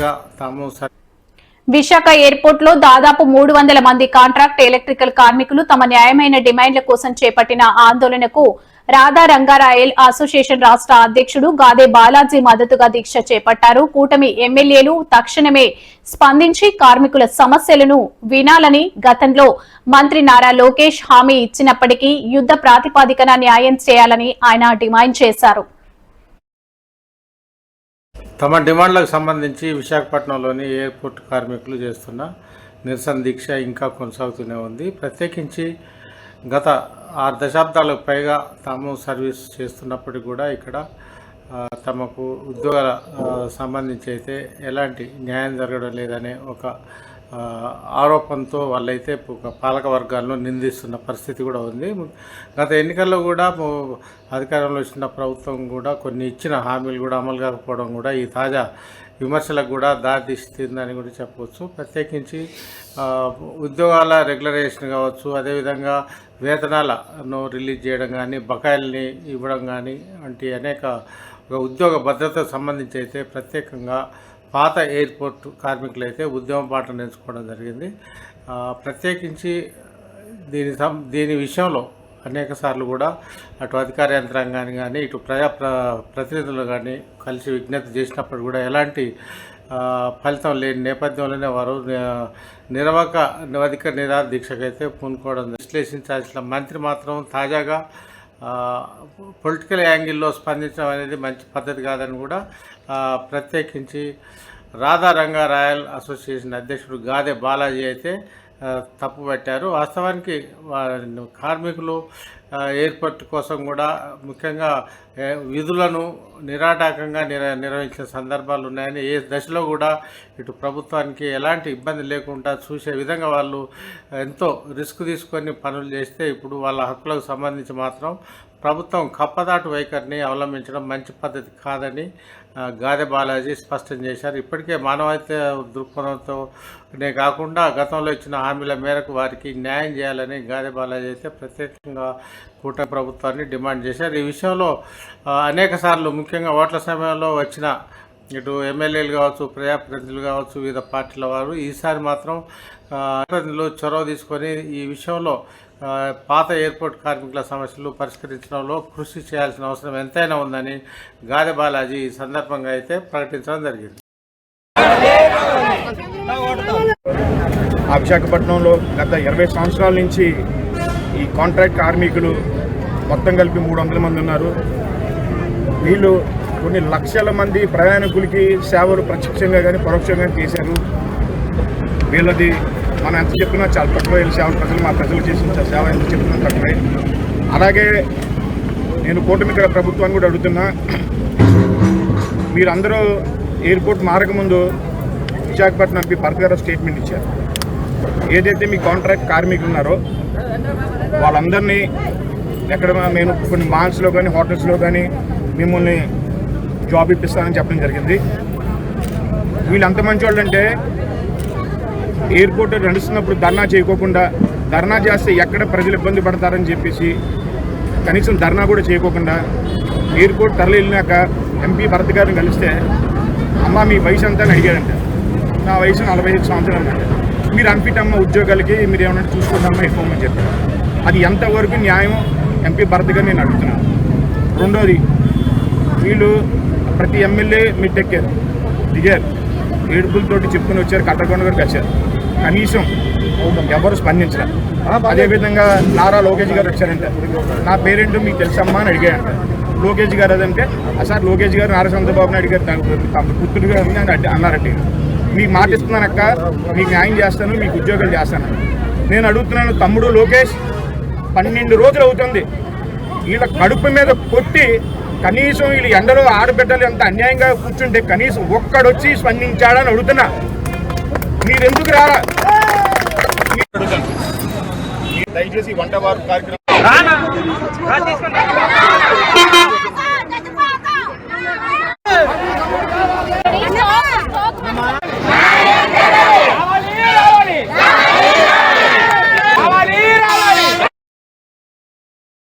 పైగా తాము విశాఖ ఎయిర్పోర్ట్ లో దాదాపు 300 మంది కాంట్రాక్ట్ ఎలక్ట్రికల్ కార్మికులు తమ న్యాయమైన డిమాండ్ల కోసం చేపట్టిన ఆందోళనకు రాధా రంగారాయల్ అసోసియేషన్ రాష్ట్ర అధ్యక్షుడు గాదే బాలాజీ మద్దతుగా దీక్ష చేపట్టారు. కూటమి ఎమ్మెల్యేలు తక్షణమే స్పందించి కార్మికుల సమస్యలను వినాలని గతంలో మంత్రి నారా లోకేష్ హామీ ఇచ్చినప్పటికీ యుద్ధ ప్రాతిపదికన న్యాయం చేయాలని ఆయన డిమాండ్ చేశారు. తమ డిమాండ్లకు సంబంధించి విశాఖపట్నంలోని ఎయిర్పోర్ట్ కార్మికులు చేస్తున్న నిరసన దీక్ష ఇంకా కొనసాగుతూనే ఉంది. ప్రత్యేకించి గత 6 దశాబ్దాలకు పైగా తాము సర్వీస్ చేస్తున్నప్పటికీ కూడా ఇక్కడ తమకు ఉద్యోగాల సంబంధించి అయితే ఎలాంటి న్యాయం జరగడం లేదనే ఒక ఆరోపణతో వాళ్ళైతే పాలక వర్గాలను నిందిస్తున్న పరిస్థితి కూడా ఉంది. గత ఎన్నికల్లో కూడా అధికారంలో వచ్చిన ప్రభుత్వం కూడా కొన్ని ఇచ్చిన హామీలు కూడా అమలు కాకపోవడం కూడా ఈ తాజా విమర్శలకు కూడా దారితీస్తుందని కూడా చెప్పవచ్చు. ప్రత్యేకించి ఉద్యోగాల రెగ్యులరైజేషన్ కావచ్చు, అదేవిధంగా వేతనాలను రిలీజ్ చేయడం కానీ, బకాయిల్ని ఇవ్వడం కానీ వంటి అనేక ఉద్యోగ భద్రతకు సంబంధించి అయితే ప్రత్యేకంగా పాత ఎయిర్పోర్ట్ కార్మికులు అయితే ఉద్యమ బాటను ఎంచుకోవడం జరిగింది. ప్రత్యేకించి దీని విషయంలో అనేక సార్లు కూడా అటు అధికార యంత్రాంగాన్ని కానీ ఇటు ప్రతినిధులు కానీ కలిసి విజ్ఞప్తి చేసినప్పుడు కూడా ఎలాంటి ఫలితం లేని నేపథ్యంలోనే వారు నిరవధిక నిరాహార దీక్షకైతే పూనుకోవడం. విశ్లేషించాల్సిన మంత్రి మాత్రం తాజాగా పొలిటికల్ యాంగిల్లో స్పందించడం అనేది మంచి పద్ధతి కాదని కూడా ప్రత్యేకించి రాధా రంగారాయల్ అసోసియేషన్ అధ్యక్షుడు గాదే బాలాజీ అయితే తప్పుపట్టారు. వాస్తవానికి కార్మికులు ఎయిర్పోర్ట్ కోసం కూడా ముఖ్యంగా విధులను నిరాటకంగా నిర్వహించిన సందర్భాలు ఉన్నాయని, ఏ దశలో కూడా ఇటు ప్రభుత్వానికి ఎలాంటి ఇబ్బంది లేకుండా చూసే విధంగా వాళ్ళు ఎంతో రిస్క్ తీసుకొని పనులు చేస్తే ఇప్పుడు వాళ్ళ హక్కులకు సంబంధించి మాత్రం ప్రభుత్వం కప్పదాటు వైఖరిని అవలంబించడం మంచి పద్ధతి కాదని గాదే బాలాజీ స్పష్టం చేశారు. ఇప్పటికే మానవీయత దృక్పథంతోనే కాకుండా గతంలో ఇచ్చిన హామీల మేరకు వారికి న్యాయం చేయాలని గాదే బాలాజీ అయితే ప్రత్యేకంగా కూటమి ప్రభుత్వాన్ని డిమాండ్ చేశారు. ఈ విషయంలో అనేక సార్లు ముఖ్యంగా ఓట్ల సమయంలో వచ్చిన ఇటు ఎమ్మెల్యేలు కావచ్చు, ప్రజాప్రతినిధులు కావచ్చు, వివిధ పార్టీల వారు ఈసారి మాత్రం ప్రతినిధులు చొరవ తీసుకొని ఈ విషయంలో పాత ఎయిర్పోర్ట్ కార్మికుల సమస్యలు పరిష్కరించడంలో కృషి చేయాల్సిన అవసరం ఎంతైనా ఉందని గాదే బాలాజీ ఈ సందర్భంగా అయితే ప్రకటించడం జరిగింది. విశాఖపట్నంలో గత 20 సంవత్సరాల నుంచి ఈ కాంట్రాక్ట్ కార్మికులు మొత్తం కలిపి 300 మంది ఉన్నారు. వీళ్ళు కొన్ని లక్షల మంది ప్రయాణికులకి సేవలు ప్రత్యక్షంగా కానీ పరోక్షంగా చేశారు. వీళ్ళది మనం ఎంత చెప్పినా చాలా తక్కువ. సేవలు మా ప్రజలు చేసిన సేవ ఎంత చెప్పినా తక్కువే. అలాగే నేను కూటమి ప్రభుత్వాన్ని కూడా అడుగుతున్నా, మీరందరూ ఎయిర్పోర్ట్ మారకముందు విశాఖపట్నం ఎంపీ భరత్ గారు స్టేట్మెంట్ ఇచ్చారు. ఏదైతే మీ కాంట్రాక్ట్ కార్మికులు ఉన్నారో వాళ్ళందరినీ ఎక్కడ నేను కొన్ని మాల్స్లో కానీ హోటల్స్లో కానీ మిమ్మల్ని జాబ్ ఇప్పిస్తానని చెప్పడం జరిగింది. వీళ్ళు అంత మంచి వాళ్ళు అంటే ఎయిర్పోర్ట్ నడుస్తున్నప్పుడు ధర్నా చేయకోకుండా, ధర్నా చేస్తే ఎక్కడ ప్రజలు ఇబ్బంది పడతారని చెప్పేసి కనీసం ధర్నా కూడా చేయకోకుండా ఎయిర్పోర్ట్ తరలి వెళ్ళినాక ఎంపీ భరత్ గారిని కలిస్తే అమ్మ మీ వయసు అంతా అని అడిగాడంట. నా వయసు 45 సంవత్సరాలు అంటే మీరు అన్ఫిట్ అమ్మ ఉద్యోగాలకి మీరు ఏమన్నా చూసుకుంటామా ఎక్కువమని చెప్పారు. అది ఎంతవరకు న్యాయం ఎంపీ భరత్ గారు నేను అడుగుతున్నాను. రెండోది, వీళ్ళు ప్రతి ఎమ్మెల్యే మిట్టెక్కారు, దిగారు, ఏడుపులతోటి చెప్పుకొని వచ్చారు, కట్టకొండ గారు కలిశారు, కనీసం ఎవరు స్పందించరా. అదేవిధంగా నారా లోకేష్ గారు వచ్చారంటే నా పేరెంట్ మీకు తెలుసమ్మా అని అడిగారంట. లోకేష్ గారు అదంటే సార్ లోకేష్ గారు నారా చంద్రబాబు నాయుడు గారు తమ పుత్రుడుగా అన్నారంటే మీకు మాట ఇస్తున్నానక్క, మీకు న్యాయం చేస్తాను, మీకు ఉద్యోగాలు చేస్తాను. నేను అడుగుతున్నాను, తమ్ముడు లోకేష్ 12 రోజులు అవుతుంది వీళ్ళ కడుపు మీద కొట్టి కనీసం వీళ్ళు ఎండలో ఆడబిడ్డలు ఎంత అన్యాయంగా కూర్చుంటే కనీసం ఒక్కడొచ్చి స్పందించాడని అడుగుతున్నా. మీరెందుకు రారా? దయచేసి వంట వారు కార్యక్రమం